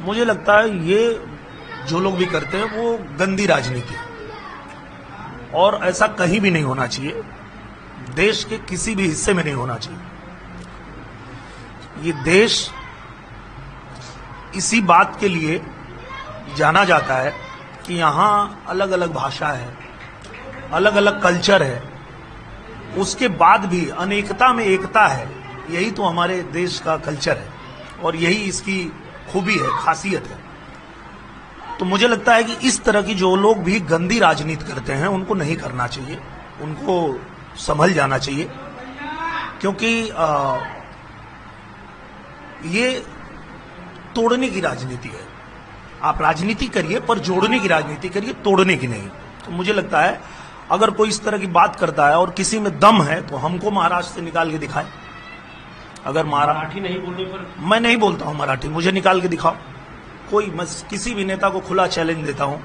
मुझे लगता है ये जो लोग भी करते हैं वो गंदी राजनीति है और ऐसा कहीं भी नहीं होना चाहिए, देश के किसी भी हिस्से में नहीं होना चाहिए। ये देश इसी बात के लिए जाना जाता है कि यहाँ अलग अलग भाषा है, अलग अलग कल्चर है, उसके बाद भी अनेकता में एकता है। यही तो हमारे देश का कल्चर है और यही इसकी खूबी है, खासियत है। तो मुझे लगता है कि इस तरह की जो लोग भी गंदी राजनीति करते हैं उनको नहीं करना चाहिए, उनको संभल जाना चाहिए, क्योंकि ये तोड़ने की राजनीति है। आप राजनीति करिए पर जोड़ने की राजनीति करिए, तोड़ने की नहीं। तो मुझे लगता है अगर कोई इस तरह की बात करता है और किसी में दम है तो हमको महाराष्ट्र से निकाल के दिखाए। अगर मराठी नहीं बोलने पर मैं नहीं बोलता हूं मराठी, मुझे निकाल के दिखाओ। मैं किसी भी नेता को खुला चैलेंज देता हूं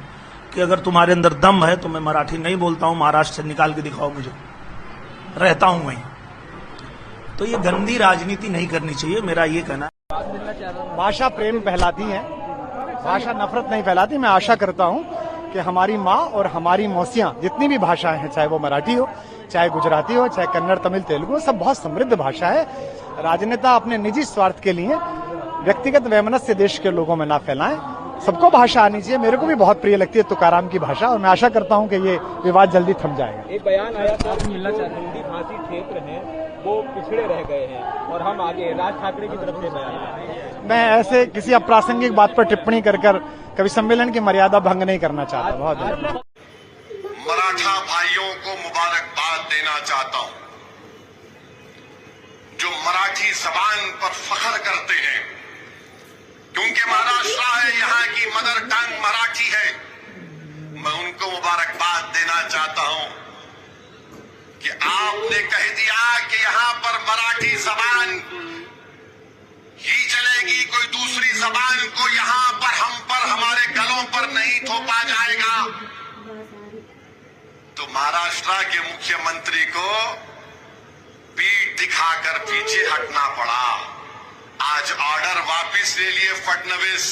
कि अगर तुम्हारे अंदर दम है तो मैं मराठी नहीं बोलता हूं, महाराष्ट्र से निकाल के दिखाओ मुझे, रहता हूं वहीं। तो ये गंदी राजनीति नहीं करनी चाहिए, मेरा ये कहना है। भाषा प्रेम फैलाती है, भाषा नफरत नहीं फैलाती। मैं आशा करता हूं कि हमारी माँ और हमारी मौसियां जितनी भी भाषाएं हैं, चाहे वो मराठी हो, चाहे गुजराती हो, चाहे कन्नड़, तमिल, तेलुगु, सब बहुत समृद्ध भाषा है। राजनेता अपने निजी स्वार्थ के लिए व्यक्तिगत वैमनस्य देश के लोगों में ना फैलाएं। सबको भाषा आनी चाहिए। मेरे को भी बहुत प्रिय लगती है तुकाराम की भाषा और मैं आशा करता हूं कि ये विवाद जल्दी थम जाएगा। एक बयान आया था मिलना चाहते हिंदी भाषी क्षेत्र हैं वो पिछड़े रह गए हैं और हम आगे, राज ठाकरे की तरफ से बयान। मैं ऐसे किसी अप्रासंगिक बात पर टिप्पणी कर कभी सम्मेलन की मर्यादा भंग नहीं करना चाहता। बहुत मराठा भाइयों को मुबारकबाद देना चाहता हूं जो मराठी जबान पर फख्र करते हैं, क्योंकि महाराष्ट्र है, यहाँ की मदर टंग मराठी है। मैं उनको मुबारकबाद देना चाहता हूं कि आपने कह दिया कि यहाँ पर मराठी जबान ही चलेगी, कोई दूसरी जबान को यहाँ पर हम पर, हमारे गलों पर नहीं थोपा जाएगा। तो महाराष्ट्र के मुख्यमंत्री को पीठ दिखाकर पीछे हटना पड़ा। आज ऑर्डर वापस ले लिए फडणवीस,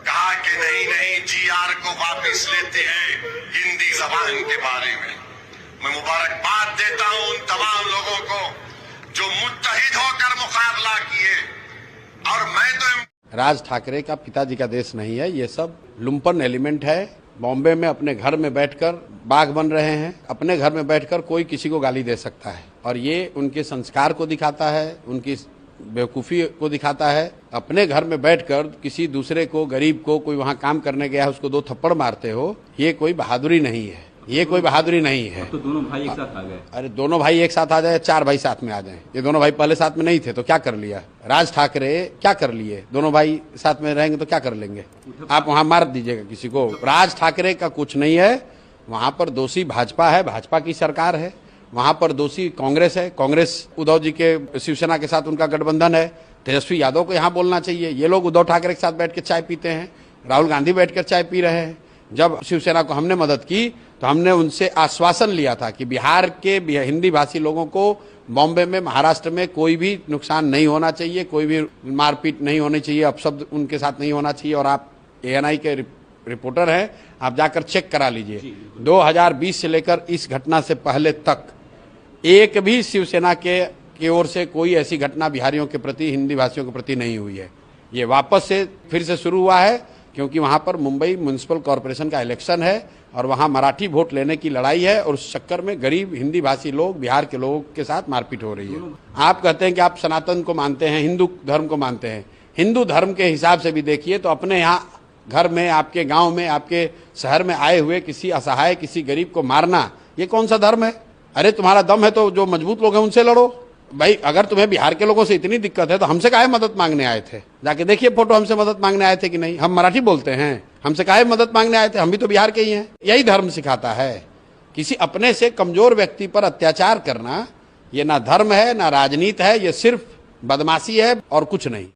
कहा कि नहीं जीआर को वापस लेते हैं हिंदी जबान के बारे में। मैं मुबारकबाद देता हूं उन तमाम लोगों को जो मुत्तहिद होकर मुकाबला किए। और मैं तो राज ठाकरे का पिताजी का देश नहीं है, ये सब लुम्पन एलिमेंट है। बॉम्बे में अपने घर में बैठकर बाघ बन रहे हैं, अपने घर में बैठकर कोई किसी को गाली दे सकता है और ये उनके संस्कार को दिखाता है, उनकी बेवकूफ़ी को दिखाता है। अपने घर में बैठकर किसी दूसरे को, गरीब को, कोई वहाँ काम करने गया है उसको 2 थप्पड़ मारते हो, ये कोई बहादुरी नहीं है, ये कोई बहादुरी नहीं है। तो दोनों भाई एक साथ आ गए। अरे दोनों भाई एक साथ आ जाए, 4 भाई साथ में आ जाएं। ये दोनों भाई पहले साथ में नहीं थे तो क्या कर लिया राज ठाकरे, क्या कर लिए? दोनों भाई साथ में रहेंगे तो क्या कर लेंगे? आप वहां मार दीजिएगा किसी को। राज ठाकरे का कुछ नहीं है, वहां पर दोषी भाजपा है, भाजपा की सरकार है। वहां पर दोषी कांग्रेस है, कांग्रेस उद्धव जी के शिवसेना के साथ उनका गठबंधन है। तेजस्वी यादव को यहाँ बोलना चाहिए। ये लोग उद्धव ठाकरे के साथ बैठ के चाय पीते हैं, राहुल गांधी बैठकर चाय पी रहे हैं। जब शिवसेना को हमने मदद की तो हमने उनसे आश्वासन लिया था कि बिहार के हिंदी भाषी लोगों को बॉम्बे में, महाराष्ट्र में कोई भी नुकसान नहीं होना चाहिए, कोई भी मारपीट नहीं होनी चाहिए, अपशब्द उनके साथ नहीं होना चाहिए। और आप ANI के रिपोर्टर हैं, आप जाकर चेक करा लीजिए। 2020 से लेकर इस घटना से पहले तक एक भी शिवसेना की ओर से कोई ऐसी घटना बिहारियों के प्रति, हिंदी भाषियों के प्रति नहीं हुई है। ये वापस से फिर से शुरू हुआ है क्योंकि वहां पर मुंबई म्युनिसिपल कॉरपोरेशन का इलेक्शन है और वहां मराठी वोट लेने की लड़ाई है और उस चक्कर में गरीब हिंदी भाषी लोग, बिहार के लोगों के साथ मारपीट हो रही है। आप कहते हैं कि आप सनातन को मानते हैं, हिंदू धर्म को मानते हैं। हिंदू धर्म के हिसाब से भी देखिए तो अपने यहाँ घर में, आपके गाँव में, आपके शहर में आए हुए किसी असहाय, किसी गरीब को मारना, ये कौन सा धर्म है? अरे तुम्हारा दम है तो जो मजबूत लोग हैं उनसे लड़ो भाई। अगर तुम्हें बिहार के लोगों से इतनी दिक्कत है तो हमसे काहे मदद मांगने आए थे? जाके देखिए फोटो, हमसे मदद मांगने आए थे कि नहीं? हम मराठी बोलते हैं, हमसे काहे मदद मांगने आए थे? हम भी तो बिहार के ही हैं। यही धर्म सिखाता है। किसी अपने से कमजोर व्यक्ति पर अत्याचार करना, ये ना धर्म है, ना राजनीति है, ये सिर्फ बदमाशी है और कुछ नहीं।